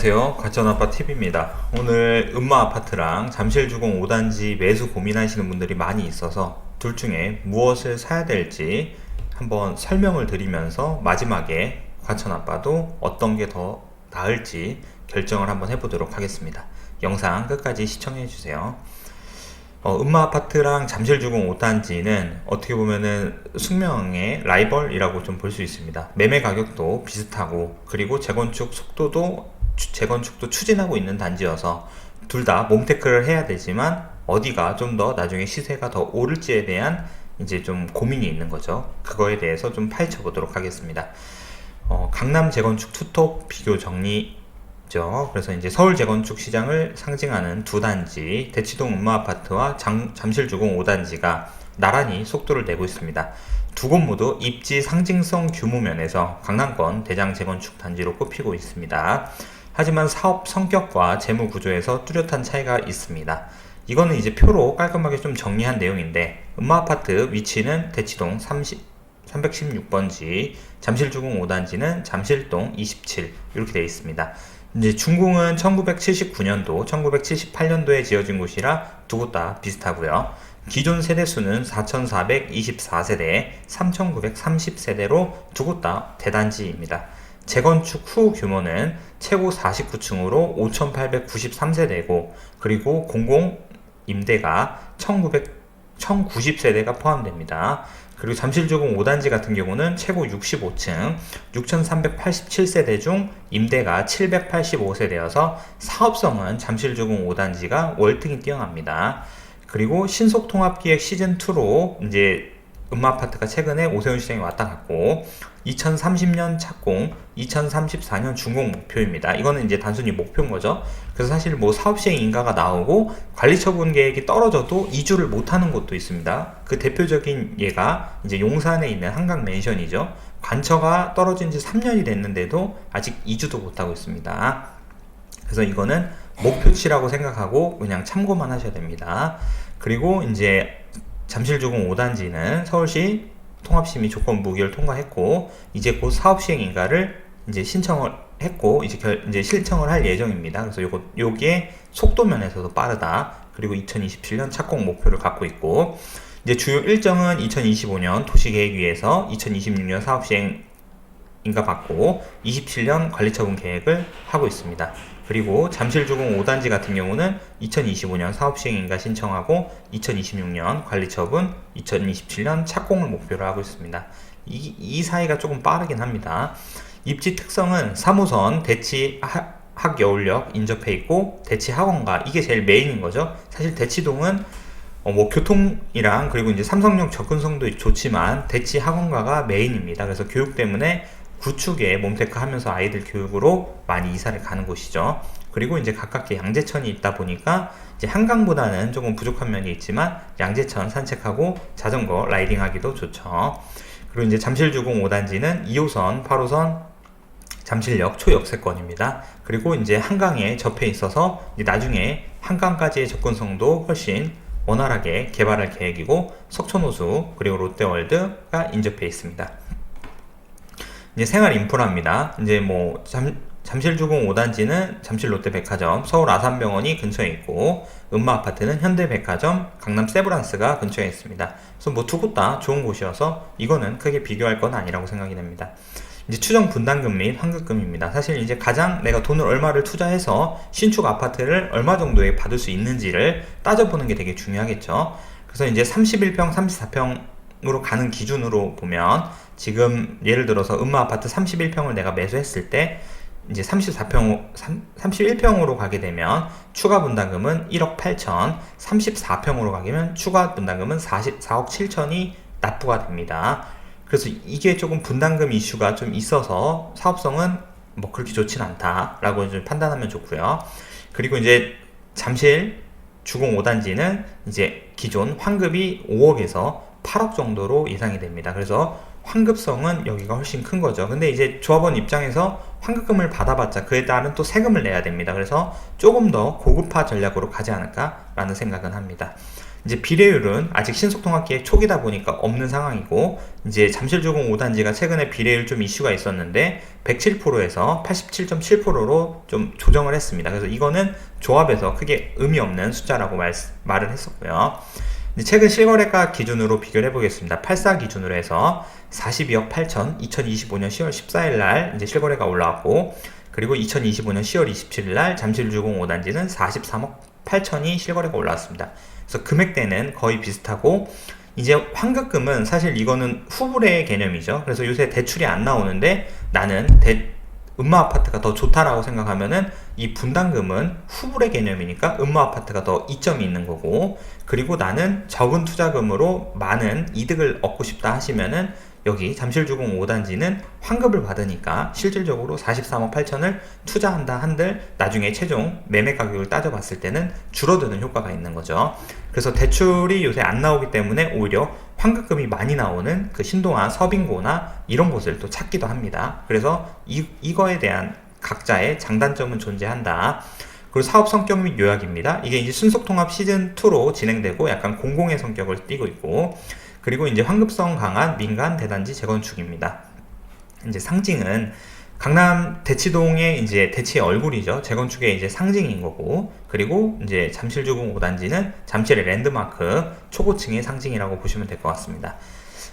안녕하세요. 가천아파TV입니다. 오늘 음마아파트랑 잠실주공 5단지 매수 고민하시는 분들이 많이 있어서 둘 중에 무엇을 사야 될지 한번 설명을 드리면서 마지막에 과천아빠도 어떤 게 더 나을지 결정을 한번 해보도록 하겠습니다. 영상 끝까지 시청해주세요. 음마아파트랑 잠실주공 5단지는 어떻게 보면은 숙명의 라이벌이라고 좀 볼 수 있습니다. 매매 가격도 비슷하고, 그리고 재건축도 추진하고 있는 단지여서 둘 다 몸테크를 해야 되지만 어디가 좀 더 나중에 시세가 더 오를지에 대한 이제 좀 고민이 있는 거죠. 그거에 대해서 좀 파헤쳐 보도록 하겠습니다. 강남 재건축 투톱 비교 정리. 그래서 이제 서울 재건축 시장을 상징하는 두 단지, 대치동 음마아파트와 잠실주공 5단지가 나란히 속도를 내고 있습니다. 두 곳 모두 입지 상징성 규모 면에서 강남권 대장 재건축 단지로 꼽히고 있습니다. 하지만 사업 성격과 재무 구조에서 뚜렷한 차이가 있습니다. 이거는 이제 표로 깔끔하게 좀 정리한 내용인데, 음마아파트 위치는 대치동 316번지, 잠실주공 5단지는 잠실동 27 이렇게 되어 있습니다. 이제 준공은 1979년도, 1978년도에 지어진 곳이라 두 곳 다 비슷하고요. 기존 세대수는 4,424세대, 3,930세대로 두 곳 다 대단지입니다. 재건축 후 규모는 최고 49층으로 5,893세대고, 그리고 공공 임대가 1,090세대가 포함됩니다. 그리고 잠실주공 5단지 같은 경우는 최고 65층 6,387세대 중 임대가 785세대여서 사업성은 잠실주공 5단지가 월등히 뛰어납니다. 그리고 신속통합기획 시즌2로 이제 음마아파트가 최근에 오세훈 시장에 왔다 갔고, 2030년 착공, 2034년 준공 목표입니다. 이거는 이제 단순히 목표인 거죠. 그래서 사실 뭐 사업시행 인가가 나오고 관리처분 계획이 떨어져도 이주를 못하는 곳도 있습니다. 그 대표적인 예가 이제 용산에 있는 한강맨션이죠. 관처가 떨어진 지 3년이 됐는데도 아직 이주도 못하고 있습니다. 그래서 이거는 목표치라고 생각하고 그냥 참고만 하셔야 됩니다. 그리고 이제 잠실주공 5단지는 서울시 통합심의 조건 무기를 통과했고, 이제 곧 사업시행 인가를 이제 신청을 했고, 이제 실청을 할 예정입니다. 그래서 요게 속도 면에서도 빠르다. 그리고 2027년 착공 목표를 갖고 있고, 이제 주요 일정은 2025년 도시계획위에서 2026년 사업시행 인가 받고 27년 관리처분 계획을 하고 있습니다. 그리고 잠실주공 5단지 같은 경우는 2025년 사업시행인가 신청하고 2026년 관리처분, 2027년 착공을 목표로 하고 있습니다. 이 사이가 조금 빠르긴 합니다. 입지 특성은 3호선 대치 학여울역 인접해 있고, 대치 학원가, 이게 제일 메인인 거죠. 사실 대치동은 뭐 교통이랑 그리고 이제 삼성역 접근성도 좋지만 대치 학원가가 메인입니다. 그래서 교육 때문에 구축에 몸테크 하면서 아이들 교육으로 많이 이사를 가는 곳이죠. 그리고 이제 가깝게 양재천이 있다 보니까 이제 한강보다는 조금 부족한 면이 있지만 양재천 산책하고 자전거 라이딩 하기도 좋죠. 그리고 이제 잠실주공 5단지는 2호선, 8호선 잠실역 초역세권입니다. 그리고 이제 한강에 접해 있어서 이제 나중에 한강까지의 접근성도 훨씬 원활하게 개발할 계획이고, 석촌호수 그리고 롯데월드가 인접해 있습니다. 이제 생활 인프라입니다. 이제 뭐 잠실주공 5단지는 잠실롯데백화점, 서울 아산병원이 근처에 있고, 음마아파트는 현대백화점, 강남 세브란스가 근처에 있습니다. 그래서 뭐 두 곳 다 좋은 곳이어서 이거는 크게 비교할 건 아니라고 생각이 됩니다. 이제 추정 분담금 및 환급금입니다. 사실 이제 가장 내가 돈을 얼마를 투자해서 신축 아파트를 얼마 정도에 받을 수 있는지를 따져보는 게 되게 중요하겠죠. 그래서 이제 31평, 34평으로 가는 기준으로 보면, 지금 예를 들어서 음마아파트 31평을 내가 매수했을 때 이제 31평으로 가게 되면 추가 분담금은 1억 8천, 34평으로 가면 추가 분담금은 4억 7천이 납부가 됩니다. 그래서 이게 조금 분담금 이슈가 좀 있어서 사업성은 뭐 그렇게 좋진 않다라고 좀 판단하면 좋고요. 그리고 이제 잠실 주공 5단지는 이제 기존 환급이 5억에서 8억 정도로 예상이 됩니다. 그래서 환급성은 여기가 훨씬 큰 거죠. 근데 이제 조합원 입장에서 환급금을 받아봤자 그에 따른 또 세금을 내야 됩니다. 그래서 조금 더 고급화 전략으로 가지 않을까 라는 생각은 합니다. 이제 비례율은 아직 신속통합기획 초기다 보니까 없는 상황이고, 이제 잠실주공 5단지가 최근에 비례율 좀 이슈가 있었는데 107%에서 87.7%로 좀 조정을 했습니다. 그래서 이거는 조합에서 크게 의미 없는 숫자라고 말을 했었고요. 최근 실거래가 기준으로 비교를 해보겠습니다. 84 기준으로 해서 42억 8천, 2025년 10월 14일 날 이제 실거래가 올라왔고, 그리고 2025년 10월 27일 날 잠실주공 5단지는 43억 8천이 실거래가 올라왔습니다. 그래서 금액대는 거의 비슷하고, 이제 환급금은 사실 이거는 후불의 개념이죠. 그래서 요새 대출이 안 나오는데 나는 음마아파트가 더 좋다라고 생각하면은 이 분담금은 후불의 개념이니까 음마아파트가 더 이점이 있는 거고, 그리고 나는 적은 투자금으로 많은 이득을 얻고 싶다 하시면은 여기 잠실주공 5단지는 환급을 받으니까 실질적으로 43억 8천을 투자한다 한들 나중에 최종 매매 가격을 따져봤을 때는 줄어드는 효과가 있는 거죠. 그래서 대출이 요새 안 나오기 때문에 오히려 환급금이 많이 나오는 그 신동아 서빙고나 이런 곳을 또 찾기도 합니다. 그래서 이거에 대한 각자의 장단점은 존재한다. 그리고 사업 성격 및 요약입니다. 이게 이제 순속통합 시즌2로 진행되고 약간 공공의 성격을 띠고 있고, 그리고 이제 환급성 강한 민간 대단지 재건축입니다. 이제 상징은 강남 대치동의 이제 대치의 얼굴이죠. 재건축의 이제 상징인 거고, 그리고 이제 잠실주공 5단지는 잠실의 랜드마크 초고층의 상징이라고 보시면 될 것 같습니다.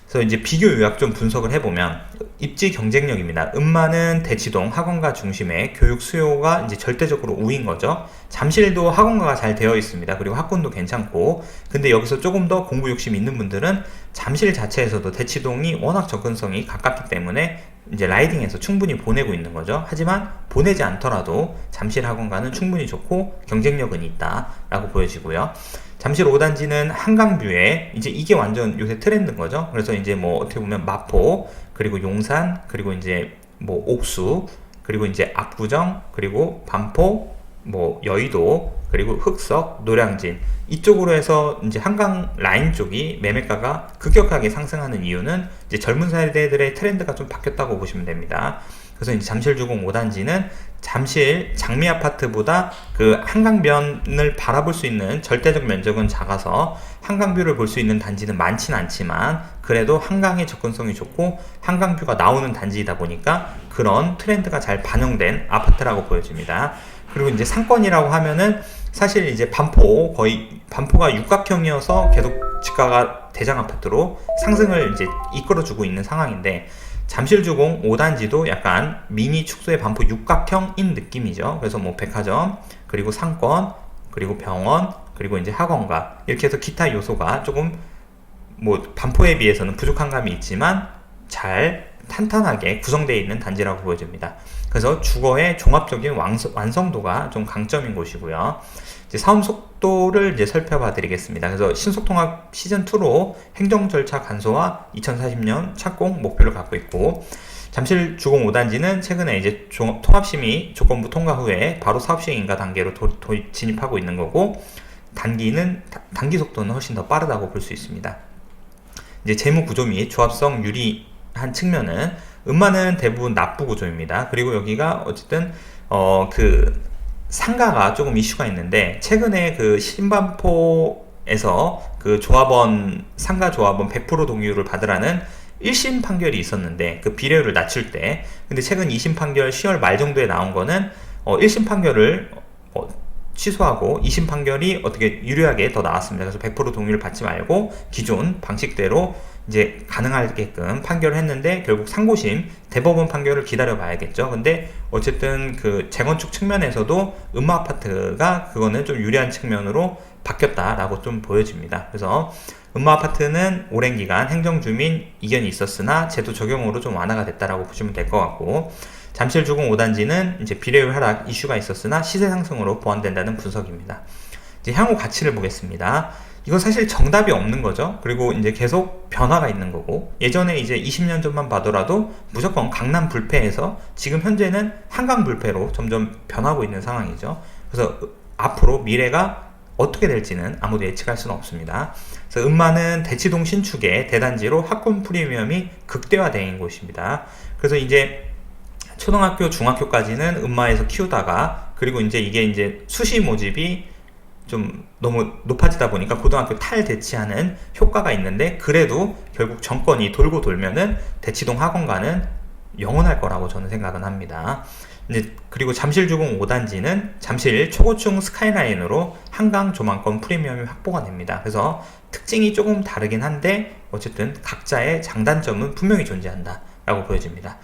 그래서 이제 비교 요약 좀 분석을 해보면 입지 경쟁력입니다. 음마는 대치동 학원가 중심의 교육 수요가 이제 절대적으로 우위인 거죠. 잠실도 학원가가 잘 되어 있습니다. 그리고 학군도 괜찮고, 근데 여기서 조금 더 공부 욕심 있는 분들은 잠실 자체에서도 대치동이 워낙 접근성이 가깝기 때문에 이제 라이딩에서 충분히 보내고 있는 거죠. 하지만 보내지 않더라도 잠실 학원가는 충분히 좋고 경쟁력은 있다라고 보여지고요. 잠실 5단지는 한강뷰에 이제 이게 완전 요새 트렌드인 거죠. 그래서 이제 뭐 어떻게 보면 마포, 그리고 용산, 그리고 이제 뭐 옥수, 그리고 이제 압구정, 그리고 반포, 뭐 여의도, 그리고 흑석, 노량진 이쪽으로 해서 이제 한강 라인 쪽이 매매가가 급격하게 상승하는 이유는 이제 젊은 세대들의 트렌드가 좀 바뀌었다고 보시면 됩니다. 그래서 이제 잠실주공 5단지는 잠실 장미 아파트보다 그 한강변을 바라볼 수 있는 절대적 면적은 작아서 한강뷰를 볼 수 있는 단지는 많진 않지만 그래도 한강의 접근성이 좋고 한강뷰가 나오는 단지이다 보니까 그런 트렌드가 잘 반영된 아파트라고 보여집니다. 그리고 이제 상권이라고 하면은 사실 이제 반포가 육각형이어서 계속 지가가 대장 아파트로 상승을 이제 이끌어주고 있는 상황인데, 잠실주공 5단지도 약간 미니 축소의 반포 육각형인 느낌이죠. 그래서 뭐 백화점, 그리고 상권, 그리고 병원, 그리고 이제 학원가 이렇게 해서 기타 요소가 조금 뭐 반포에 비해서는 부족한 감이 있지만 잘 탄탄하게 구성되어 있는 단지라고 보여집니다. 그래서 주거의 종합적인 완성도가 좀 강점인 곳이고요. 이제 사업 속도를 이제 살펴봐 드리겠습니다. 그래서 신속통합 시즌2로 행정 절차 간소화 2040년 착공 목표를 갖고 있고, 잠실주공 5단지는 최근에 이제 통합심의 조건부 통과 후에 바로 사업시행인가 단계로 진입하고 있는 거고, 단기 속도는 훨씬 더 빠르다고 볼 수 있습니다. 이제 재무 구조 및 조합성 유리한 측면은 음마는 대부분 납부 구조입니다. 그리고 여기가 어쨌든 그 상가가 조금 이슈가 있는데, 최근에 그 신반포에서 그 상가 조합원 100% 동의율을 받으라는 1심 판결이 있었는데 그 비례율을 낮출 때, 근데 최근 2심 판결 10월 말 정도에 나온 거는 1심 판결을 취소하고 2심 판결이 어떻게 유리하게 더 나왔습니다. 그래서 100% 동의를 받지 말고 기존 방식대로 이제 가능하게끔 판결을 했는데, 결국 상고심 대법원 판결을 기다려 봐야겠죠. 근데 어쨌든 그 재건축 측면에서도 음마아파트가 그거는 좀 유리한 측면으로 바뀌었다라고 좀 보여집니다. 그래서 음마아파트는 오랜 기간 행정주민 이견이 있었으나 제도 적용으로 좀 완화가 됐다라고 보시면 될 것 같고, 잠실주공 5단지는 이제 비례율 하락 이슈가 있었으나 시세 상승으로 보완된다는 분석입니다. 이제 향후 가치를 보겠습니다. 이건 사실 정답이 없는 거죠. 그리고 이제 계속 변화가 있는 거고, 예전에 이제 20년 전만 봐더라도 무조건 강남 불패에서 지금 현재는 한강 불패로 점점 변하고 있는 상황이죠. 그래서 앞으로 미래가 어떻게 될지는 아무도 예측할 수는 없습니다. 그래서 음마는 대치동 신축의 대단지로 학군 프리미엄이 극대화된 곳입니다. 그래서 이제 초등학교, 중학교까지는 음마에서 키우다가, 그리고 이제 이게 이제 수시 모집이 좀 너무 높아지다 보니까 고등학교 탈대치하는 효과가 있는데, 그래도 결국 정권이 돌고 돌면은 대치동 학원가는 영원할 거라고 저는 생각은 합니다. 이제 그리고 잠실주공 5단지는 잠실 초고층 스카이라인으로 한강 조망권 프리미엄이 확보가 됩니다. 그래서 특징이 조금 다르긴 한데 어쨌든 각자의 장단점은 분명히 존재한다 라고 보여집니다.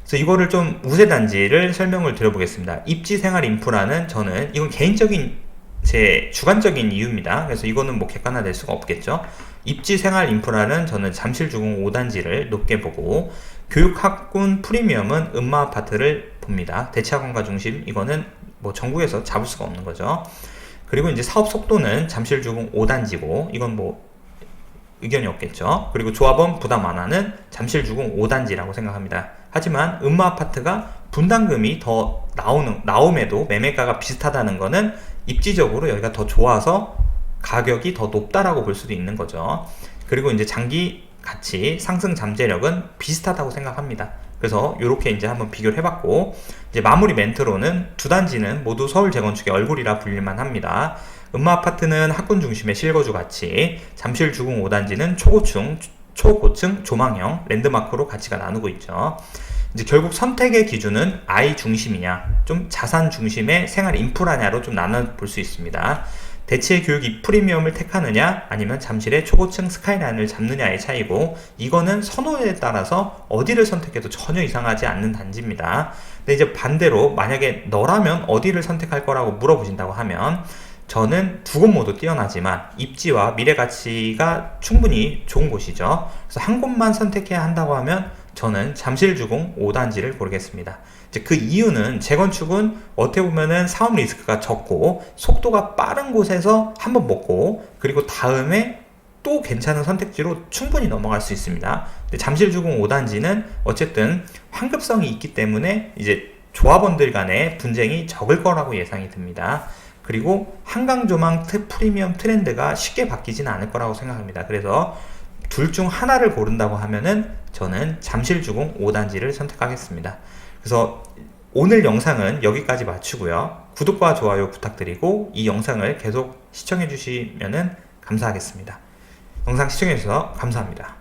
그래서 이거를 좀 우세단지를 설명을 드려보겠습니다. 입지생활 인프라는 저는 이건 개인적인 제 주관적인 이유입니다. 그래서 이거는 뭐 객관화될 수가 없겠죠. 입지생활 인프라는 저는 잠실주공 5단지를 높게 보고, 교육학군 프리미엄은 음마아파트를 봅니다. 대치학원가 중심, 이거는 뭐 전국에서 잡을 수가 없는 거죠. 그리고 이제 사업 속도는 잠실주공 5단지고 이건 뭐 의견이 없겠죠. 그리고 조합원 부담 완화는 잠실주공 5단지라고 생각합니다. 하지만 음마아파트가 분담금이 더 나옴에도 매매가가 비슷하다는 거는 입지적으로 여기가 더 좋아서 가격이 더 높다라고 볼 수도 있는 거죠. 그리고 이제 장기 가치 상승 잠재력은 비슷하다고 생각합니다. 그래서 이렇게 이제 한번 비교를 해봤고, 이제 마무리 멘트로는 두 단지는 모두 서울 재건축의 얼굴이라 불릴만 합니다. 음마아파트는 학군 중심의 실거주 가치, 잠실주공 5단지는 초고층 조망형 랜드마크로 가치가 나누고 있죠. 이제 결국 선택의 기준은 아이 중심이냐, 좀 자산 중심의 생활 인프라냐로 좀 나눠 볼 수 있습니다. 대치의 교육이 프리미엄을 택하느냐 아니면 잠실의 초고층 스카이라인을 잡느냐의 차이고, 이거는 선호에 따라서 어디를 선택해도 전혀 이상하지 않는 단지입니다. 근데 이제 반대로 만약에 너라면 어디를 선택할 거라고 물어보신다고 하면, 저는 두 곳 모두 뛰어나지만 입지와 미래 가치가 충분히 좋은 곳이죠. 그래서 한 곳만 선택해야 한다고 하면 저는 잠실주공 5단지를 고르겠습니다. 이제 그 이유는 재건축은 어떻게 보면은 사업 리스크가 적고 속도가 빠른 곳에서 한번 먹고, 그리고 다음에 또 괜찮은 선택지로 충분히 넘어갈 수 있습니다. 근데 잠실주공 5단지는 어쨌든 환급성이 있기 때문에 이제 조합원들 간의 분쟁이 적을 거라고 예상이 듭니다. 그리고 한강조망 프리미엄 트렌드가 쉽게 바뀌지는 않을 거라고 생각합니다. 그래서 둘 중 하나를 고른다고 하면은 저는 잠실주공 5단지를 선택하겠습니다. 그래서 오늘 영상은 여기까지 마치고요. 구독과 좋아요 부탁드리고 이 영상을 계속 시청해 주시면 감사하겠습니다. 영상 시청해 주셔서 감사합니다.